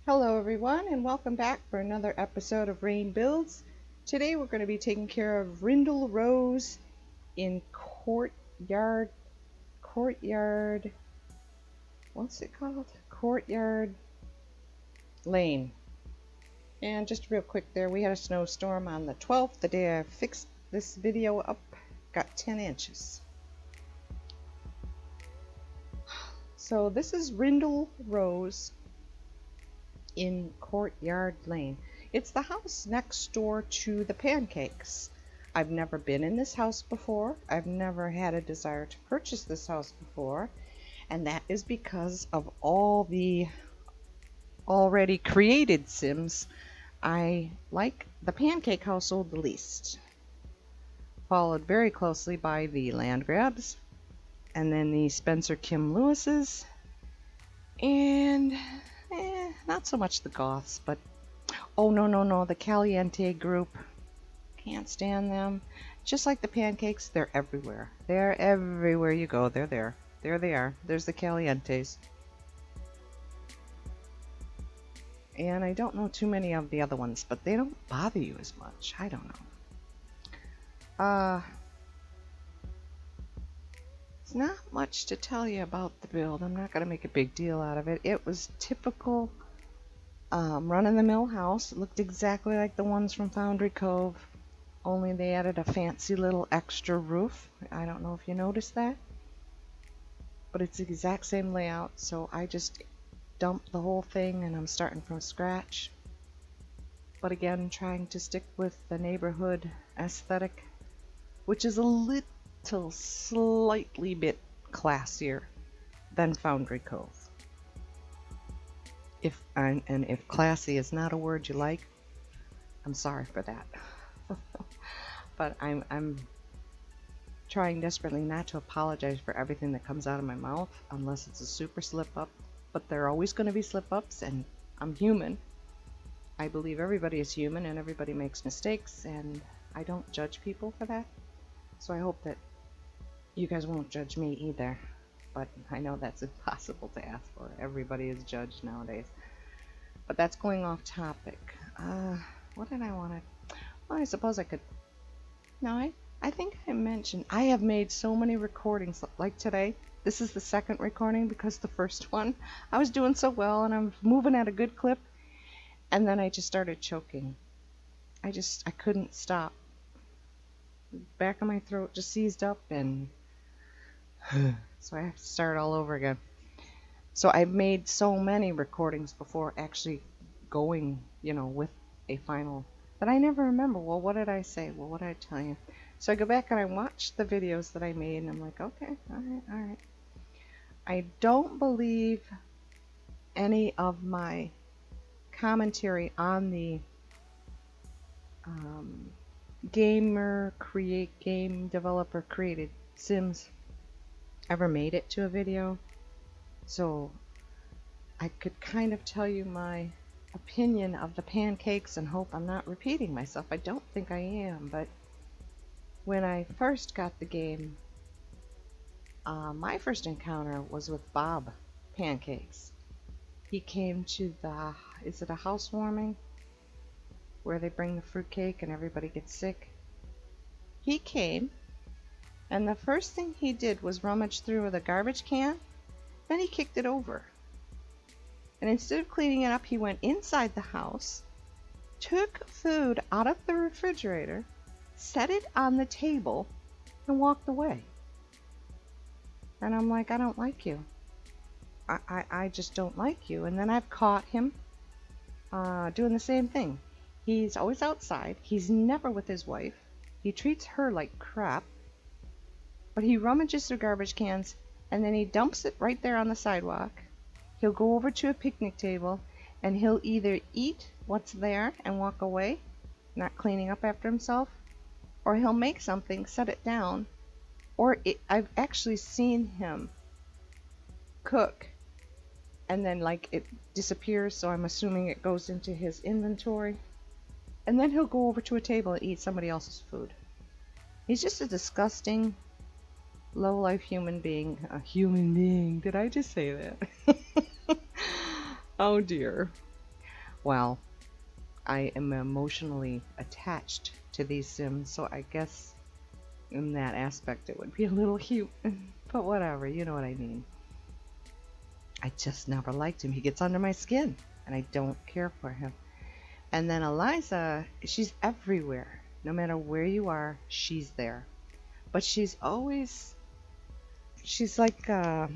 Hello everyone and welcome back for another episode of Raine Builds. Today we're going to be taking care of Rindle Rose in Courtyard, what's it called? Courtyard Lane. And just real quick there, we had a snowstorm on the 12th, the day I fixed this video up, got 10 inches. So this is Rindle Rose in Courtyard Lane. It's the house next door to the pancakes. I've never been in this house before. I've never had a desire to purchase this house before, and that is because of all the already created Sims. I like the pancake household the least, followed very closely by the land grabs, and then the Spencer Kim Lewis's, and not so much the Goths, but oh no, the Caliente group. Can't stand them. Just like the pancakes, they're everywhere. They're everywhere you go. They're there. There they are. There's the Calientes. And I don't know too many of the other ones, but they don't bother you as much. I don't know. It's not much to tell you about the build. I'm not going to make a big deal out of it. It was typical run-of-the-mill house. It looked exactly like the ones from Foundry Cove, only they added a fancy little extra roof. I don't know if you noticed that, but it's the exact same layout, so I just dumped the whole thing and I'm starting from scratch. But again, trying to stick with the neighborhood aesthetic, which is a little slightly bit classier than Foundry Cove. If classy is not a word you like, I'm sorry for that. But I'm trying desperately not to apologize for everything that comes out of my mouth unless it's a super slip up. But there are always going to be slip ups, and I'm human. I believe everybody is human and everybody makes mistakes, and I don't judge people for that. So I hope that you guys won't judge me either. But I know that's impossible to ask for. Everybody is judged nowadays. But that's going off topic. What did I want to... Well, I suppose I could... No, I think I mentioned... I have made so many recordings. Like today, this is the second recording because the first one, I was doing so well and I'm moving at a good clip. And then I just started choking. I couldn't stop. The back of my throat just seized up and... So I have to start all over again. So I've made so many recordings before actually going, with a final, that I never remember. Well, what did I say? Well, what did I tell you? So I go back and I watch the videos that I made and I'm like, okay, all right. I don't believe any of my commentary on the game developer created Sims ever made it to a video, so I could kind of tell you my opinion of the pancakes and hope I'm not repeating myself. I don't think I am, but when I first got the game, my first encounter was with Bob Pancakes. He came to the, is it a housewarming where they bring the fruitcake and everybody gets sick? He came, and the first thing he did was rummage through with a garbage can. Then he kicked it over. And instead of cleaning it up, he went inside the house, took food out of the refrigerator, set it on the table, and walked away. And I'm like, I don't like you. I just don't like you. And then I've caught him doing the same thing. He's always outside. He's never with his wife. He treats her like crap. But he rummages through garbage cans and then he dumps it right there on the sidewalk. He'll go over to a picnic table and he'll either eat what's there and walk away, not cleaning up after himself, or he'll make something, set it down, or I've actually seen him cook and then it disappears, so I'm assuming it goes into his inventory, and then he'll go over to a table and eat somebody else's food. He's just a disgusting low-life human being. A human being. Did I just say that? Oh dear. Well, I am emotionally attached to these Sims, so I guess in that aspect it would be a little cute. But whatever, you know what I mean. I just never liked him. He gets under my skin, and I don't care for him. And then Eliza, she's everywhere. No matter where you are, she's there. But she's like, I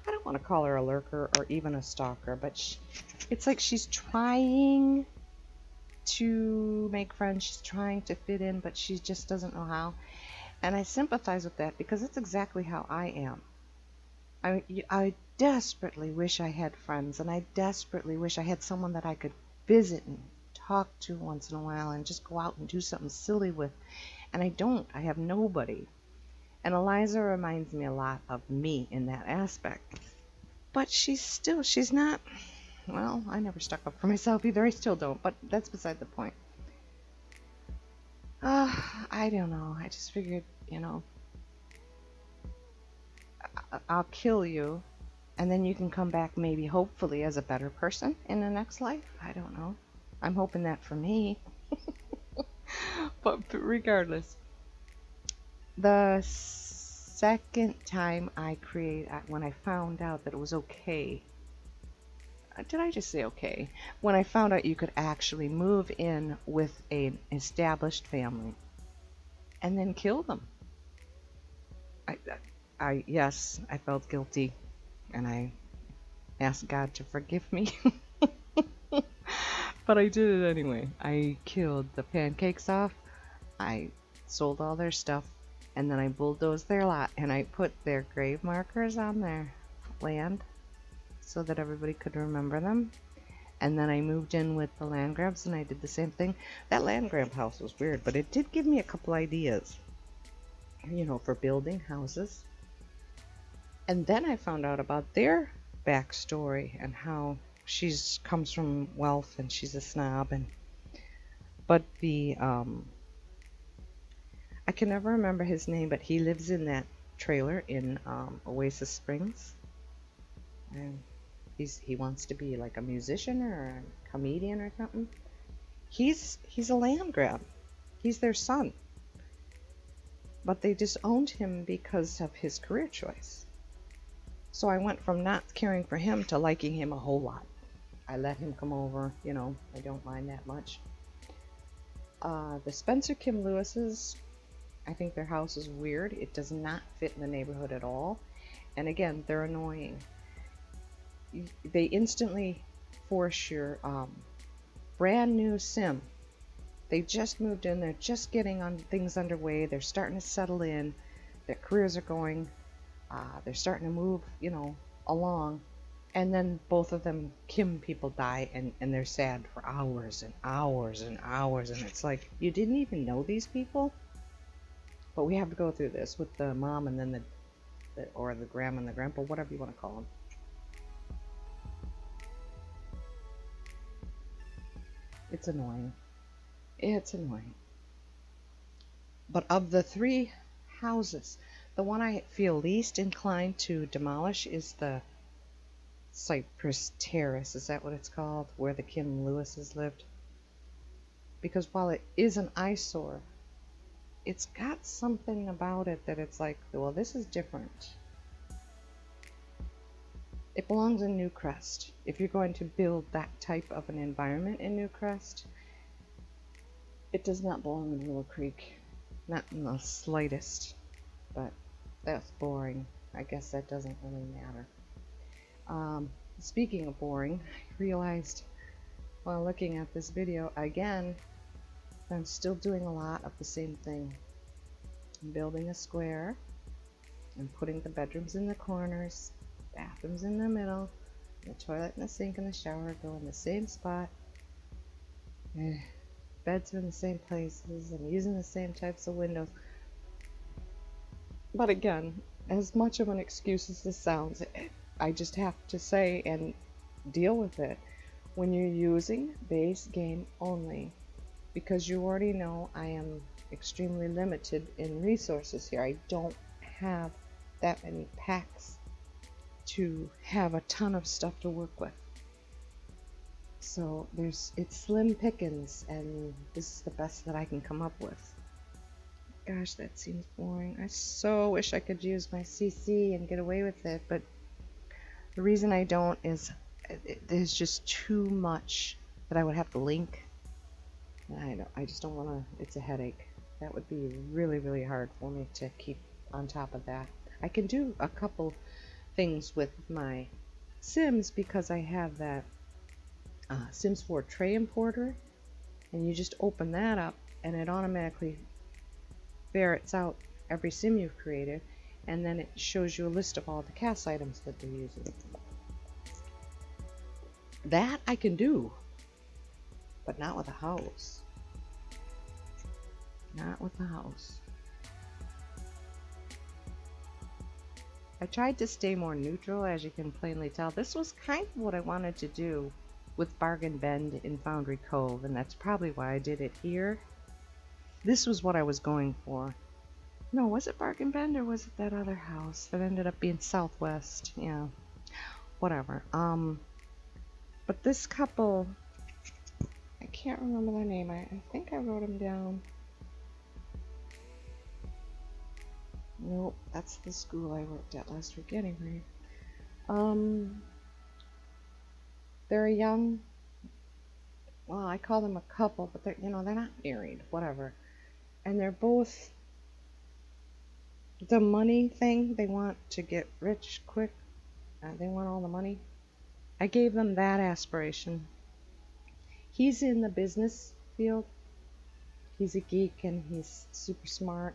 don't want to call her a lurker or even a stalker, but it's like she's trying to make friends. She's trying to fit in, but she just doesn't know how. And I sympathize with that because it's exactly how I am. I desperately wish I had friends, and I desperately wish I had someone that I could visit and talk to once in a while and just go out and do something silly with. And I don't. I have nobody. And Eliza reminds me a lot of me in that aspect. But she's not, well, I never stuck up for myself either. I still don't, but that's beside the point. I don't know. I just figured, I'll kill you, and then you can come back maybe, hopefully, as a better person in the next life. I don't know. I'm hoping that for me. But regardless, the second time when I found out that it was okay, did I just say okay? When I found out you could actually move in with an established family and then kill them. Yes, I felt guilty, and I asked God to forgive me. But I did it anyway. I killed the pancakes off, I sold all their stuff, and then I bulldozed their lot, and I put their grave markers on their land so that everybody could remember them. And then I moved in with the land grabs, and I did the same thing. That land grab house was weird, but it did give me a couple ideas, for building houses. And then I found out about their backstory and how she comes from wealth and she's a snob. But I can never remember his name, but he lives in that trailer in Oasis Springs. And he wants to be like a musician or a comedian or something. He's a land grab. He's their son. But they disowned him because of his career choice. So I went from not caring for him to liking him a whole lot. I let him come over, I don't mind that much. The Spencer Kim Lewises, I think their house is weird. It does not fit in the neighborhood at all. And again, they're annoying. They instantly force your brand new sim. They just moved in. They're just getting on things underway. They're starting to settle in. Their careers are going. They're starting to move, along. And then both of them, Kim people, die, and they're sad for hours and hours and hours. And it's like, you didn't even know these people? But we have to go through this with the mom and then or the grandma and the grandpa, whatever you want to call them. It's annoying. It's annoying. But of the 3 houses, the one I feel least inclined to demolish is the Cypress Terrace. Is that what it's called? Where the Kim Lewises lived? Because while it is an eyesore, it's got something about it that it's like, well, this is different. It belongs in Newcrest. If you're going to build that type of an environment in Newcrest, it does not belong in Willow Creek. Not in the slightest. But that's boring. I guess that doesn't really matter. Speaking of boring, I realized while looking at this video again, I'm still doing a lot of the same thing. I'm building a square. I'm putting the bedrooms in the corners, bathrooms in the middle, the toilet and the sink and the shower go in the same spot. Beds are in the same places. I'm using the same types of windows. But again, as much of an excuse as this sounds, I just have to say and deal with it when you're using base game only, because you already know I am extremely limited in resources here. I don't have that many packs to have a ton of stuff to work with. So it's slim pickings, and this is the best that I can come up with. Gosh, that seems boring. I so wish I could use my CC and get away with it, but the reason I don't is there's just too much that I would have to link. I just don't want to. It's a headache. That would be really, really hard for me to keep on top of that. I can do a couple things with my Sims because I have that Sims 4 tray importer, and you just open that up and it automatically ferrets out every sim you've created, and then it shows you a list of all the cast items that they're using. That I can do, but not with a house. Not with a house. I tried to stay more neutral, as you can plainly tell. This was kind of what I wanted to do with Bargain Bend in Foundry Cove, and that's probably why I did it here. This was what I was going for. No, was it Bargain Bend or was it that other house that ended up being Southwest? Yeah, whatever. But this couple, I can't remember their name. I think I wrote them down. Nope, that's the school I worked at last week anyway. They're a young, well, I call them a couple, but they're not married, whatever. And they're both the money thing. They want to get rich quick. They want all the money. I gave them that aspiration. He's in the business field. He's a geek and he's super smart.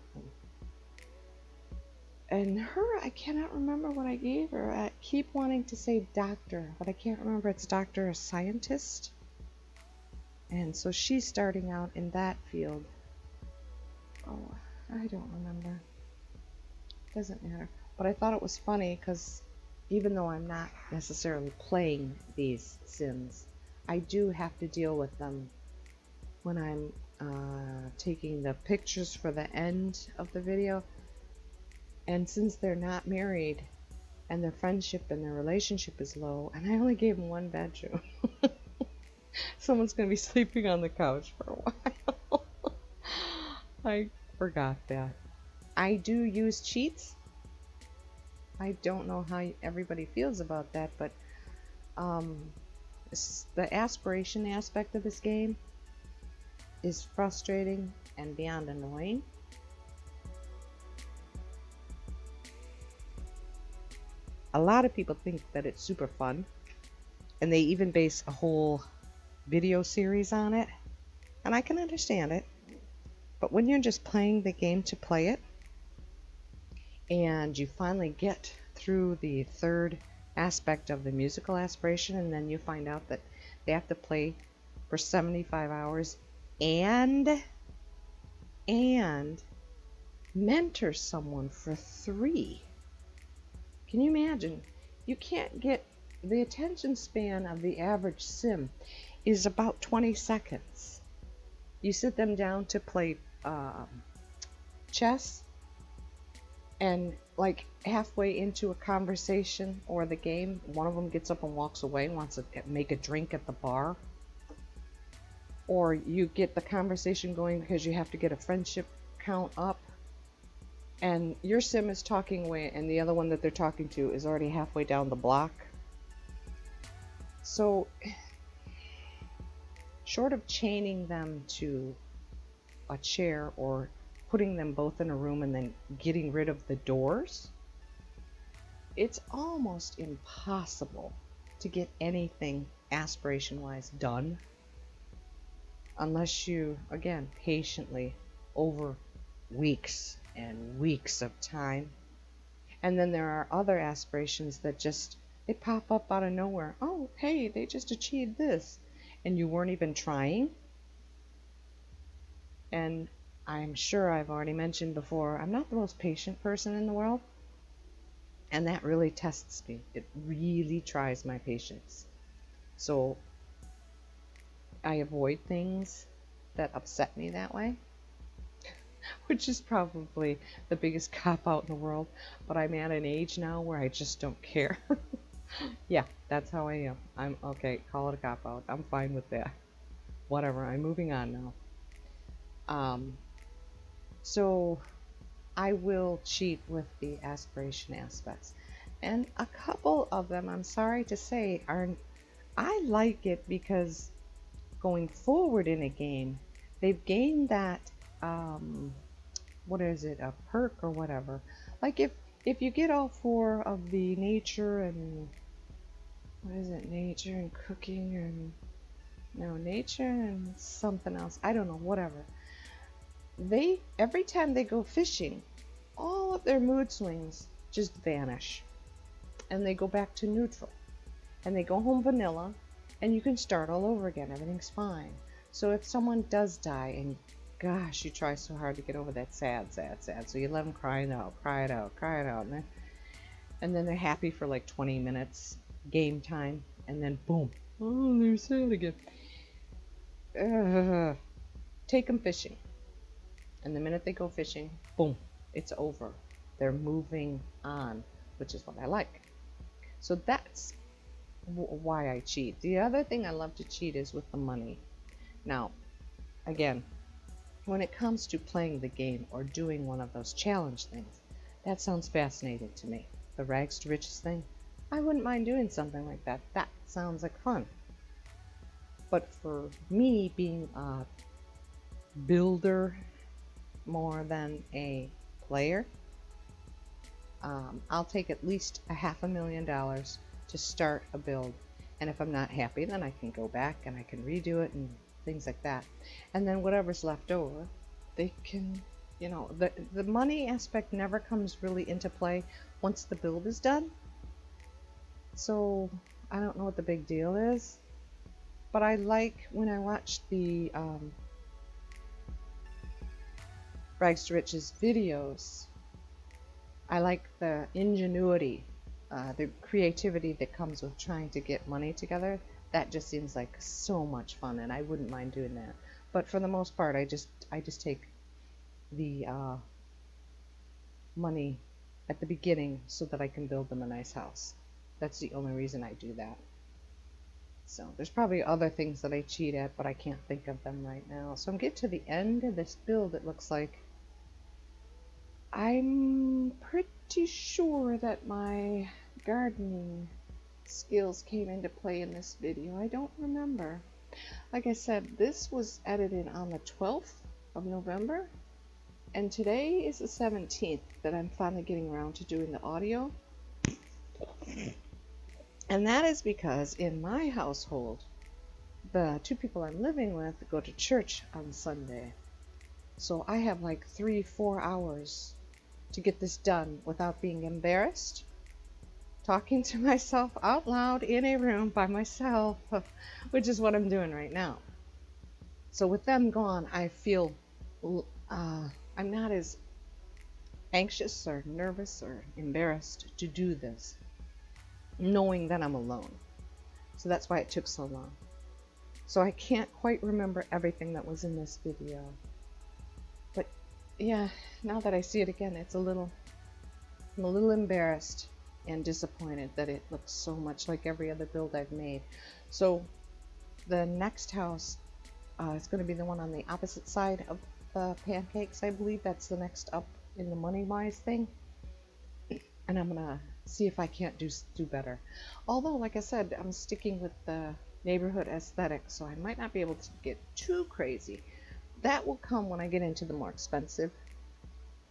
And her, I cannot remember what I gave her. I keep wanting to say doctor, but I can't remember. It's doctor or scientist. And so she's starting out in that field. Oh, I don't remember. Doesn't matter. But I thought it was funny because even though I'm not necessarily playing these Sims, I do have to deal with them when I'm taking the pictures for the end of the video. And since they're not married and their friendship and their relationship is low, and I only gave them one bedroom, someone's going to be sleeping on the couch for a while. I forgot that. I do use cheats. I don't know how everybody feels about that, but the aspiration aspect of this game is frustrating and beyond annoying. A lot of people think that it's super fun, and they even base a whole video series on it, and I can understand it. But when you're just playing the game to play it, and you finally get through the third aspect of the musical aspiration, and then you find out that they have to play for 75 hours and mentor someone for 3. Can you imagine? You can't get the attention span of the average sim is about 20 seconds. You sit them down to play chess, and like halfway into a conversation or the game, one of them gets up and walks away and wants to make a drink at the bar. Or you get the conversation going because you have to get a friendship count up, and your sim is talking away and the other one that they're talking to is already halfway down the block. So short of chaining them to a chair or putting them both in a room and then getting rid of the doors, it's almost impossible to get anything aspiration wise done unless you, again, patiently over weeks and weeks of time. And then there are other aspirations that just, they pop up out of nowhere. Oh, hey, they just achieved this, and you weren't even trying. And I'm sure I've already mentioned before, I'm not the most patient person in the world, and that really tests me. It really tries my patience. So I avoid things that upset me that way, which is probably the biggest cop-out in the world, but I'm at an age now where I just don't care. Yeah, that's how I am. I'm okay, call it a cop out. I'm fine with that. Whatever, I'm moving on now. Um, so I will cheat with the aspiration aspects. And a couple of them, I'm sorry to say, are I like it because going forward in a game, they've gained that what is it, a perk or whatever. Like if you get all four of the nature and what is it, nature and cooking and no, nature and something else. I don't know, whatever. They every time they go fishing, all of their mood swings just vanish and they go back to neutral and they go home vanilla and you can start all over again. Everything's fine. So if someone does die and gosh, you try so hard to get over that sad, so you let them cry it out, and then they're happy for like 20 minutes game time and then boom, oh, they're sad again. Take them fishing. And the minute they go fishing, boom, it's over. They're moving on, which is what I like. So that's why I cheat. The other thing I love to cheat is with the money. Now, again, when it comes to playing the game or doing one of those challenge things, that sounds fascinating to me. The rags to riches thing, I wouldn't mind doing something like that. That sounds like fun. But for me, being a builder more than a player, I'll take at least $500,000 to start a build, and if I'm not happy, then I can go back and I can redo it and things like that, and then whatever's left over, they can, you know, the money aspect never comes really into play once the build is done. So I don't know what the big deal is, but I like when I watch the Rags to Riches videos, I like the ingenuity, the creativity that comes with trying to get money together. That just seems like so much fun, and I wouldn't mind doing that. But for the most part, I just take the money at the beginning so that I can build them a nice house. That's the only reason I do that. So there's probably other things that I cheat at, but I can't think of them right now. So I'm getting to the end of this build, it looks like. I'm pretty sure that my gardening skills came into play in this video. I don't remember. Like I said, this was edited on the 12th of November, and today is the 17th that I'm finally getting around to doing the audio. And that is because in my household, the two people I'm living with go to church on Sunday. So I have like 3-4 hours to get this done without being embarrassed, talking to myself out loud in a room by myself, which is what I'm doing right now. So with them gone, I feel I'm not as anxious or nervous or embarrassed to do this, knowing that I'm alone. So that's why it took so long. So I can't quite remember everything that was in this video. But yeah, now that I see it again, I'm a little embarrassed and disappointed that it looks so much like every other build I've made. So the next house is going to be the one on the opposite side of the pancakes. I believe that's the next up in the money-wise thing. And I'm going to see if I can't do better. Although, like I said, I'm sticking with the neighborhood aesthetic, so I might not be able to get too crazy. That will come when I get into the more expensive.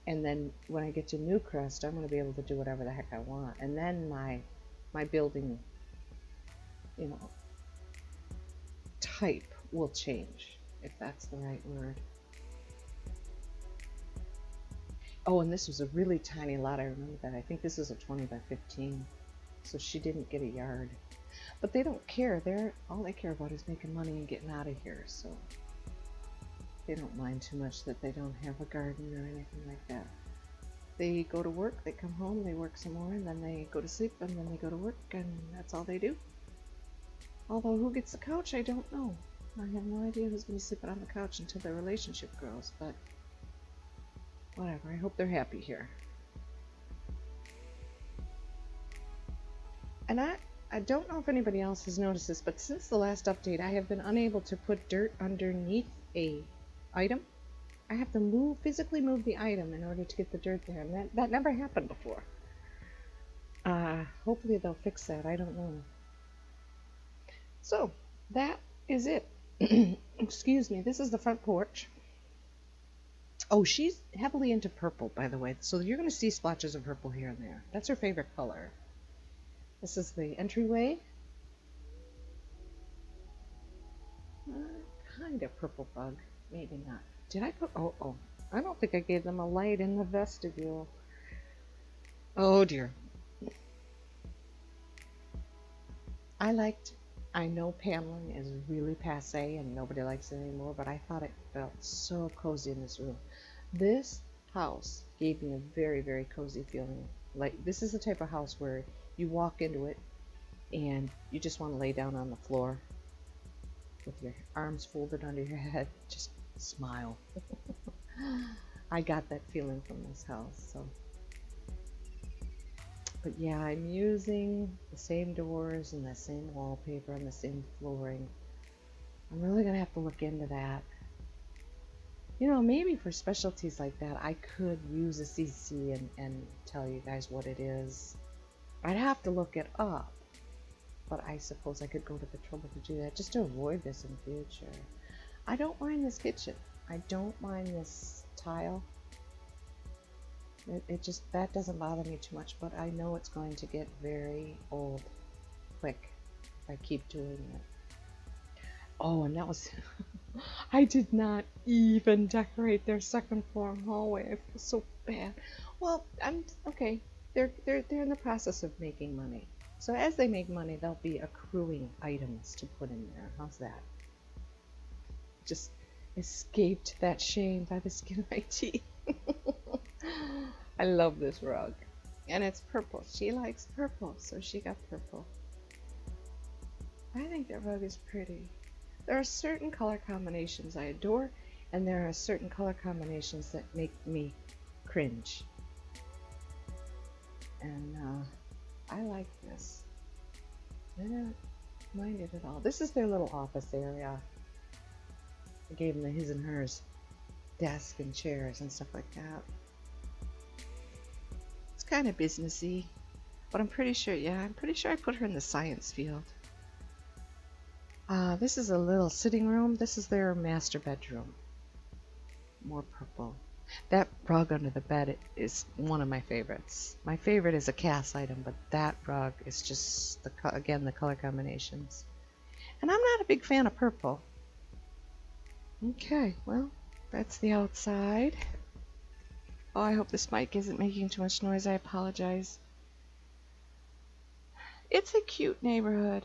And then when I get to Newcrest, I'm going to be able to do whatever the heck I want. And then my building, you know, type will change, if that's the right word. Oh, and this was a really tiny lot. I remember that. I think this is a 20 by 15. So she didn't get a yard. But they don't care. All they care about is making money and getting out of here. So they don't mind too much that they don't have a garden or anything like that. They go to work, they come home, they work some more, and then they go to sleep, and then they go to work, and that's all they do. Although who gets the couch, I don't know. I have no idea who's going to be sleeping on the couch until their relationship grows, but whatever. I hope they're happy here. And I don't know if anybody else has noticed this, but since the last update, I have been unable to put dirt underneath a item. I have to physically move the item in order to get the dirt there, and that never happened before. Hopefully they'll fix that. I don't know. So that is it. Excuse me. This is the front porch. Oh, she's heavily into purple, by the way. So you're going to see splotches of purple here and there. That's her favorite color. This is the entryway. Kind of purple bug. Maybe not. Did I put... Oh. I don't think I gave them a light in the vestibule. Oh, dear. I know paneling is really passé and nobody likes it anymore, but I thought it felt so cozy in this room. This house gave me a very, very cozy feeling. Like, this is the type of house where you walk into it and you just want to lay down on the floor with your arms folded under your head, just smile. I got that feeling from this house, so. But yeah, I'm using the same doors and the same wallpaper and the same flooring. I'm really going to have to look into that. You know, maybe for specialties like that, I could use a CC and tell you guys what it is. I'd have to look it up. But I suppose I could go to the trouble to do that just to avoid this in the future. I don't mind this kitchen. I don't mind this tile. That doesn't bother me too much, but I know it's going to get very old quick if I keep doing it. Oh, and that was... I did not even decorate their second floor hallway. I feel so bad. Well, I'm okay. They're in the process of making money. So as they make money, they'll be accruing items to put in there. How's that? Just escaped that shame by the skin of my teeth. I love this rug. And it's purple. She likes purple, so she got purple. I think that rug is pretty. There are certain color combinations I adore, and there are certain color combinations that make me cringe. And I like this. I don't mind it at all. This is their little office area. I gave them the his and hers desk and chairs and stuff like that. It's kind of businessy, but I'm pretty sure I put her in the science field. This is a little sitting room. This is their master bedroom. More purple. That rug under the bed is one of my favorites. My favorite is a cast item, but that rug is just, again, the color combinations. And I'm not a big fan of purple. Okay, well, that's the outside. Oh, I hope this mic isn't making too much noise. I apologize. It's a cute neighborhood.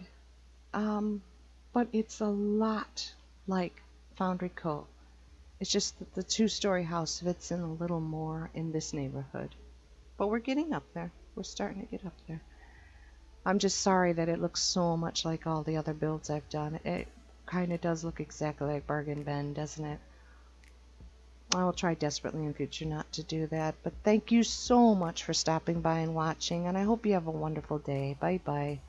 But it's a lot like Foundry Cove. It's just that the two-story house fits in a little more in this neighborhood. But we're getting up there. We're starting to get up there. I'm just sorry that it looks so much like all the other builds I've done. It kind of does look exactly like Bargain Bin, doesn't it? I will try desperately in future not to do that. But thank you so much for stopping by and watching, and I hope you have a wonderful day. Bye-bye.